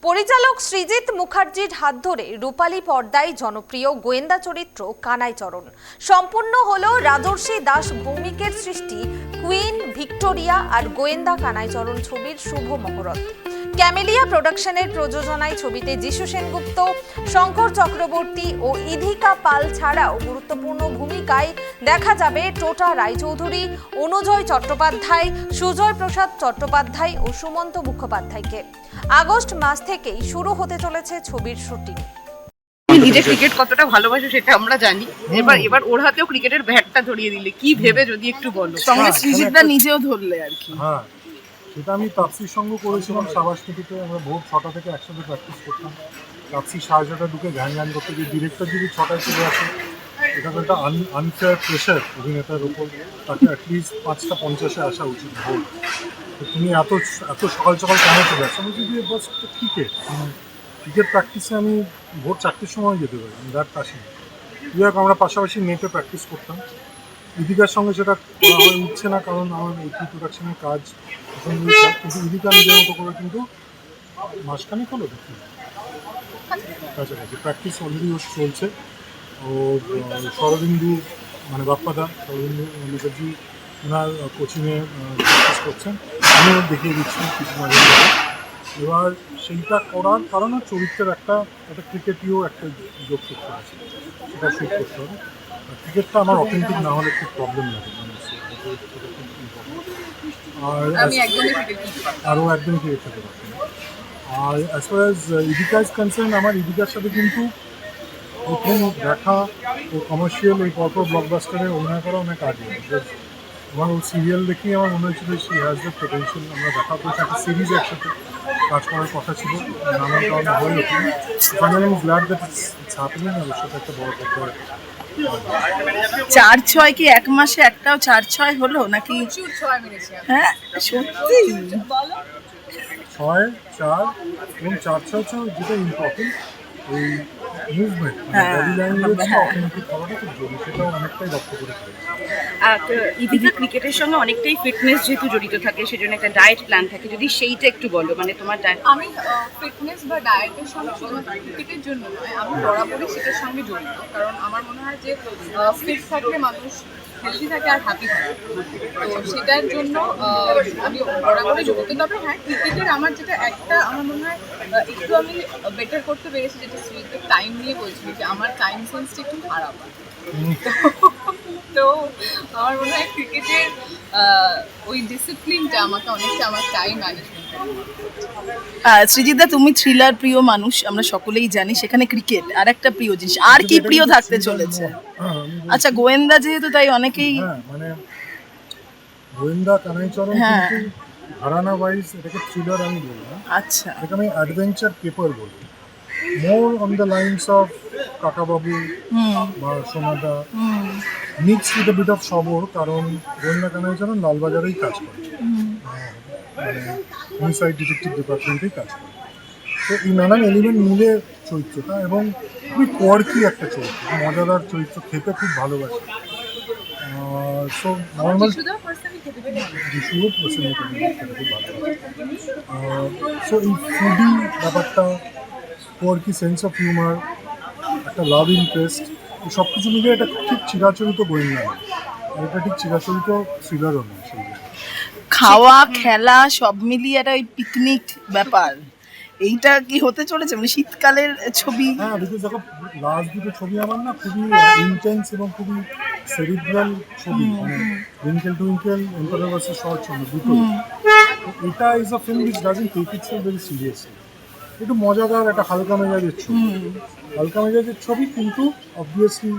পরিচালক সৃজিত মুখার্জির হাত ধরে রূপালী পর্দায় জনপ্রিয় গোয়েন্দা চরিত্র কানাইচরণ সম্পূর্ণ হলো রাজর্ষি দাস ভৌমিকের সৃষ্টি কুইন ভিক্টোরিয়া আর গোয়েন্দা কানাইচরণ ছবির শুভ মহরত। ক্যামেলিয়া প্রোডাকশনের প্রযোজনায় ছবিতে যিশু সেনগুপ্ত, শঙ্কর চক্রবর্তী ও ইধিকা পাল ছাড়াও গুরুত্বপূর্ণ ভূমিকায় দেখা যাবে টোটা রায়চৌধুরী, অনুজয় চট্টোপাধ্যায়, সুজয় প্রসাদ চট্টোপাধ্যায় ও সুমন্ত মুখোপাধ্যায়কে। আগস্ট মাস থেকেই শুরু হতে চলেছে ছবির শুটিং। নিজে ক্রিকেট কতটা ভালোবাসো সেটা আমরা জানি। এবার ওর হাতেও ক্রিকেটের ব্যাটটা ধরিয়ে দিলে কি ভেবে যদি একটু বলো। সঙ্গে সৃজিতদা নিজেও ধরলে আর কি। হ্যাঁ, সেটা আমি তাপসির সঙ্গে করেছিলাম সাবাসপতিতে। আমরা ভোর 6টা থেকে একসাথে প্র্যাকটিস করতাম। তাপসি 6:30 ঢুকে ধ্যান করতে গিয়ে ডিরেক্টর যদি 6টায় চলে আসে, এটা তো একটা আনফেয়ার প্রেশার অভিনেতার উপর। তাকে অ্যাটলিস্ট 5:50-এ আসা উচিত ভোর। তো তুমি এত সকাল সকাল কেন চলে আসো? আমি যদি বাস ক্রিকেট প্র্যাকটিসে আমি ভোর 4টের সময় যেতে পারি, আমি দ্যাট আসি। যাই হোক, আমরা পাশাপাশি নেটে প্র্যাকটিস করতাম। ইদিকার সঙ্গে সেটা করা হয়ে উঠছে না, কারণ আমার এপি প্রোডাকশনের কাজ কিন্তু ইদিকা নিজের মতো করে কিন্তু মাসখানেক হলো দেখি কাছাকাছি প্র্যাকটিস অলরেডি ওর চলছে। ও শরদিন্দু মানে বাপ্পাদা শরদিন্দু মুখার্জি ওনার কোচিংয়ে প্র্যাকটিস করছেন, আমিও দেখিয়ে দিচ্ছি কিছু মাঝে মাঝে। এবার সেইটা করার কারণ চরিত্রের একটা ক্রিকেটীয় একটা যোগ করতে আছে, সেটা শুট করতে হবে। ক্রিকেটটা আমার অথেন্টিক না হলে খুব প্রবলেম লাগে আর আরও একদমই ক্রিকেট খেতে পারছি না। আর অ্যাজ ফার অ্যাজ ইদিকা ইজ কনসার্ন, আমার ইদিকার সাথে কিন্তু প্রথম দেখা ও কমার্শিয়াল এই পরপর ব্লকবাস্টারে অভিনয় করা অনেক আগে। আমার ও সিরিয়াল দেখেই আমার মনে হয়েছিল শি হ্যাজ দ্য পোটেনশিয়াল। আমরা দেখা করছি একটা সিরিজ একসাথে কাজ করার কথা ছিল, নানান কারণে হয়ে ওঠে। ফাইনালি আমি গ্ল্যাড দ্যাট ইটস হ্যাপেনিং। আর ওর সাথে একটা বড় কথা 4-6 কি এক মাসে একটাও 4-6 হলো নাকি? হ্যাঁ সত্যি 6, 4 এবং 4-6 যেটা ইম্পর্টেন্ট ওই মুভমেন্ট, বডি ল্যাঙ্গুয়েজ অথেন্টিক হওয়াটা খুব জরুরি, সেটা অনেকটাই রক্ত করে ইদিকা ক্রিকেটের সঙ্গে অনেকটাই ফিটনেস যেহেতু জড়িত থাকে, সেজন্য একটা ডায়েট প্ল্যান থাকে, যদি সেইটা একটু বলো। মানে তোমার ডায়েট। আমি ফিটনেস বা ডায়েটের সঙ্গে শুধুমাত্র ক্রিকেটের জন্য নয়, আমি বরাবরই সেটার সঙ্গে জড়িত। কারণ আমার মনে হয় যে ফিট থাকলে মানুষ হেলদি থাকে আর হ্যাপি থাকে। তো সেটার জন্য আমি বরাবরই জড়িত। তবে হ্যাঁ, ক্রিকেটের আমার যেটা আমার মনে হয় একটু আমি বেটার করতে পেরেছি, যেটা সুইটের টাইম নিয়ে বলছিল যে আমার টাইম সেন্সটা একটু খারাপ। তো আমার মনে হয় ক্রিকেটের ওই ডিসিপ্লিনটা আমাকে অনেকটা আমার টাইম ম্যানেজমেন্ট। সৃজিতদা, তুমি থ্রিলার প্রিয় মানুষ, আমরা সকলেই জানি। সেখানে ক্রিকেট আর একটা প্রিয় জিনিস, আর কি প্রিয় থাকতে চলেছে? আচ্ছা, গোয়েন্দা যেহেতু, তাই অনেকেই মানে গোয়েন্দা কানাইচরণ কিন্তু ঘরানা ওয়াইজ এটাকে থ্রিলার আমি বলি না। আচ্ছা, এটাকে আমি অ্যাডভেঞ্চার পেপার বলি। More on the lines of Kakababu বা Sonada mix with bit of সবর। কারণ গোয়েন্দা কানাইচরণ লালবাজারেই কাজ করে, মানে হোমসাইড ডিটেকটিভ ডিপার্টমেন্টেই কাজ করে। তো এই নানান এলিমেন্ট মিলে চরিত্রটা, এবং খুবই কোয়ার্কি একটা চরিত্র, মজাদার চরিত্র, খেতে খুব ভালোবাসে। সো নর্মাল যিশুও পছন্দ করি, খেতে খুব ভালোবাসে। সো এই ফুডি ব্যাপারটা, কোয়ার্কি সেন্স অফ হিউমার, একটা লাভ ইন্টারেস্ট, এই সব কিছু মিলিয়ে এটা ঠিক চিরাচরিত গোয়েন্দা নয়, আর এটা ঠিক চিরাচরিত থ্রিলারও নয়। সেই খাওয়া খেলা সব মিলিয়ে একটা ওই পিকনিক ব্যাপার, এইটা কি হতে চলেছে? মানে শীতকালের ছবি। হ্যাঁ, বিকজ দেখো লাস্ট দুটো ছবি আমার না খুবই ইন্টেন্স এবং খুবই সেরিব্রাল ছবি, মানে twinkle twinkle, emperor versus short ছবি দুটো। এটা is a film which doesn't take itself very seriously. একটু মজাদার, একটা হালকা মেজাজের ছবি, কিন্তু অবভিয়াসলি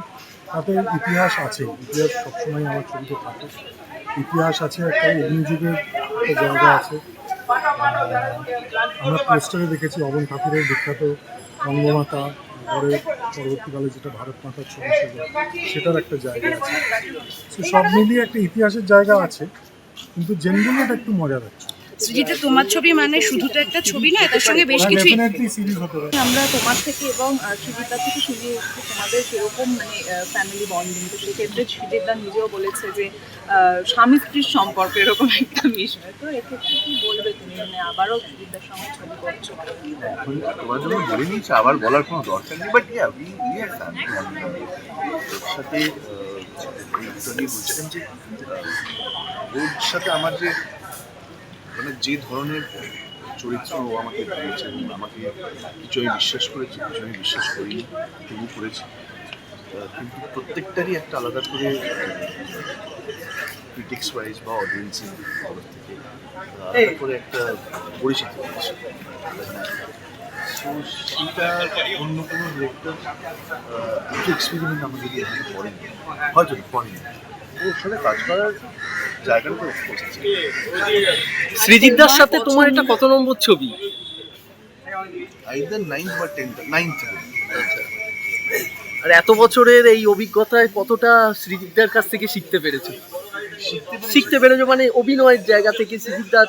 তাতে ইতিহাস আছে। ইতিহাস সবসময় আমার ছবিতে থাকে, ইতিহাস আছে, একটা অগ্নিযুগের একটা জায়গা আছে। আমরা পোস্টারে দেখেছি অবন ঠাকুরের বিখ্যাত বঙ্গমাতা, পরে পরবর্তীকালে যেটা ভারত মাতার ছবি ছিল, সেটার একটা জায়গা আছে। সো সব মিলিয়ে একটা ইতিহাসের জায়গা আছে, কিন্তু জেনারেলি এটা একটু মজা লাগছে। সৃজিতে তোমার ছবি মানে শুধু তো একটা ছবি নয়, তার সঙ্গে বেশ কিছু ডেফিনেটলি সিরিজ হতে পারে। আমরা তোমার থেকে এবং সৃজিতার থেকে শুনে এসেছি তোমাদের সেরকম মানে ফ্যামিলি বন্ডিং। তো সেক্ষেত্রে সৃজিতা নিজেও বলেছে যে স্বামী স্ত্রীর সম্পর্ক এরকম একটা বিষয়। তো এক্ষেত্রে কি বলবে তুমি, মানে আবারও সৃজিতার সঙ্গে ছবি করছো? এখন তোমার জন্য বলে নিয়েছি, আবার বলার কোনো দরকার নেই, but yeah we are family. সাথে বলছিলাম যে ওর সাথে আমার যে মানে যে ধরনের চরিত্র ও আমাকে দিয়েছে, আমাকে কিছু আমি বিশ্বাস করেছি, কিছু আমি বিশ্বাস করিনি, তবু করেছি। কিন্তু প্রত্যেকটারই একটা আলাদা করে ক্রিটিক্স ওয়াইজ বা অডিয়েন্সের তরফ থেকে আলাদা করে একটা পরিচিতি হয়েছে। তো সেটা অন্য কোনো ডিরেক্টর একটু এক্সপেরিমেন্ট আমাকে দিয়ে করেনি, হয়তো করেনি। ওর সাথে কাজ করার জায়গাটা তো বসেছে। সৃজিতদার সাথে তোমার এটা কত নম্বর ছবি? আইদার 9th বা 10th, 9th। আর এত বছরের এই অভিজ্ঞতায় কতটা সৃজিতদার কাছ থেকে শিখতে পেরেছো মানে অভিনয়ের জায়গা থেকে সৃজিতদার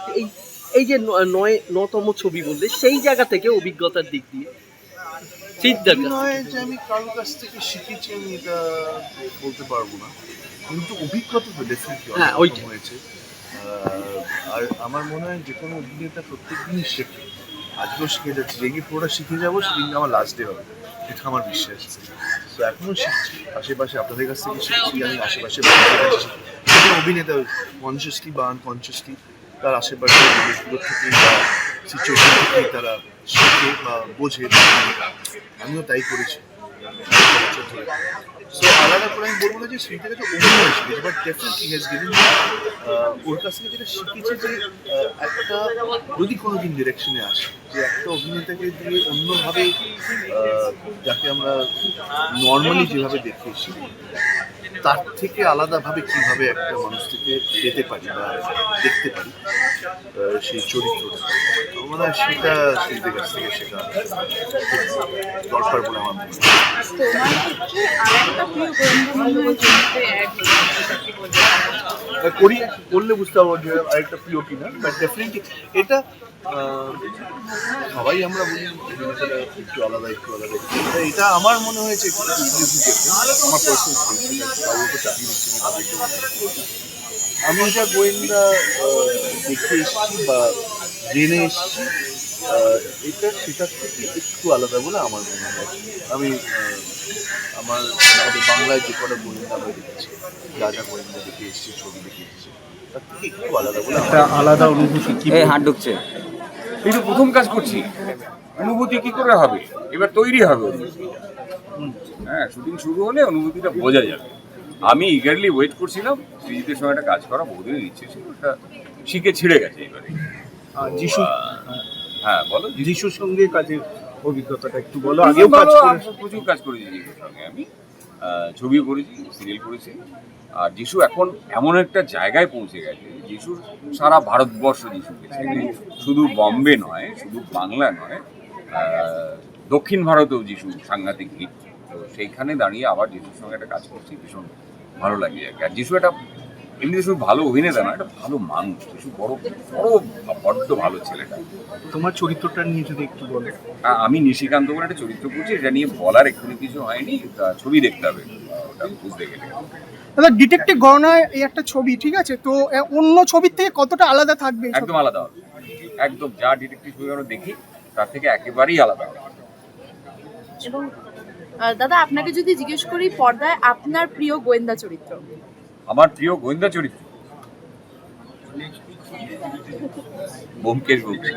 এই যে 9তম ছবি বললে, সেই জায়গা থেকে অভিজ্ঞতার দিক দিয়ে সৃজিতদার কাছ থেকে। নয় যে আমি কারোর কাছ থেকে শিখেছি আমি এটা বলতে পারবো না, কিন্তু অভিজ্ঞতা তো ডেফিনেটলি হ্যাঁ, ওইটা হয়েছে। আর আমার মনে হয় যে কোনো অভিনেতা প্রত্যেক দিনই শেখে, আজকেও শিখে যাচ্ছে, যেদিন পুরোটা শিখে যাবো সেদিন আমার লাস্ট ডে হবে, এটা আমার বিশ্বাস। তো এখনও শিখছি, আশেপাশে আপনাদের কাছ থেকে শিখছি, আমি আশেপাশে অভিনেতা কনসিয়াসলি বা আনকনসিয়াসলি তার আশেপাশে মানুষগুলোর থেকেই বা সিচুয়েশন থেকেই তারা শেখে বা বোঝে। আমিও তাই করেছি বছর ধরে। সো আলাদা করে আমি বলবো না যে সেই থেকে অভিনয় শিখেছি, বাট ডেফিনেটলি হ্যাজ গিভেন ওর কাছ থেকে যেটা শিখেছি যে একটা যদি কোনো দিন ডিরেকশনে আসে যে একটা অভিনেতাকে দিয়ে অন্যভাবে যাকে আমরা নর্মালি যেভাবে দেখিয়েছি তার থেকে আলাদাভাবে কীভাবে একটা মানুষ থেকে পেতে পারি বা দেখতে পারি সেই চরিত্রটা, আমরা সেটা শিল্পীর কাছ থেকে শেখা দরকার বলে আমার মনে হয়। তোমার ক্ষেত্রে আরেকটা প্রিয় গোয়েন্দা ছবিতে অ্যাড করি করলে বুঝতে পারবো যে আরেকটা প্রিয় কিনা, বাট ডেফিনেটলি এটা সবাই আমরা বলি একটু আলাদা এটা আমার মনে হয়েছে একটু আমার পার্সোনাল চাকরি দিচ্ছি না। আমি যা গোয়েন্দা দেখে এসেছি বা জেনে এসেছি এটা সেটার থেকে একটু আলাদা বলে আমার মনে হয়। আমি আমাদের বাংলায় যে কটা গোয়েন্দা আমরা দেখেছি, যা যা গোয়েন্দা দেখে এসেছি, ছবি দেখে এসেছি, তার থেকে একটু আলাদা বলে একটা আলাদা অনুভূতি। কি হাত ঢুকছে, এই তো প্রথম কাজ করছি, অনুভূতি কি করে হবে, এবার তৈরি হবে অনুভূতি। হ্যাঁ, শুটিং শুরু হলে অনুভূতিটা বোঝা যাবে। আমি ইগারলি ওয়েট করছিলাম, সৃজিতের সঙ্গে একটা কাজ করা বহুদিনের ইচ্ছে ছিল, ওটা শিখে ছিঁড়ে গেছে এবারে। যিশু, হ্যাঁ বলো। যিশুর সঙ্গে কাজের অভিজ্ঞতাটা একটু বলো। আগেও কাজ করেছো? প্রচুর কাজ করেছি যিশুর সঙ্গে আমি, ছবিও করেছি, সিরিয়াল করেছি। আর যিশু এখন এমন একটা জায়গায় পৌঁছে গেছে, যিশুর সারা ভারতবর্ষ যিশু গেছে, শুধু বম্বে নয়, শুধু বাংলা নয়, দক্ষিণ ভারতেও যিশু সাংঘাতিক হিট। তো সেইখানে দাঁড়িয়ে আবার যিশুর সঙ্গে একটা কাজ করছি, ভীষণ ভালো লাগে আর কি। আর যিশু একটা এমনিতে শুধু ভালো অভিনেতা না, একটা ভালো মানুষ। যিশু বড্ড ভালো ছেলেটা। তোমার চরিত্রটা নিয়ে যদি একটু বলে। আমি নিশিকান্ত বলে একটা চরিত্র করছি, এটা নিয়ে বলার এক্ষুনি কিছু হয়নি, ছবি দেখতে হবে ওটা বুঝতে গেলে। দাদা, ডিটেকটিভ গণনায় এই একটা ছবি, ঠিক আছে, তো অন্য ছবির থেকে কতটা আলাদা থাকবে? একদম আলাদা হবে, একদম যা ডিটেকটিভ ছবি আমরা দেখি তার থেকে একেবারেই আলাদা হবে। এবং দাদা, আপনাকে যদি জিজ্ঞেস করি পর্দায় আপনার প্রিয় গোয়েন্দা চরিত্র? আমার প্রিয় গোয়েন্দা চরিত্র ব্যোমকেশ বক্সী।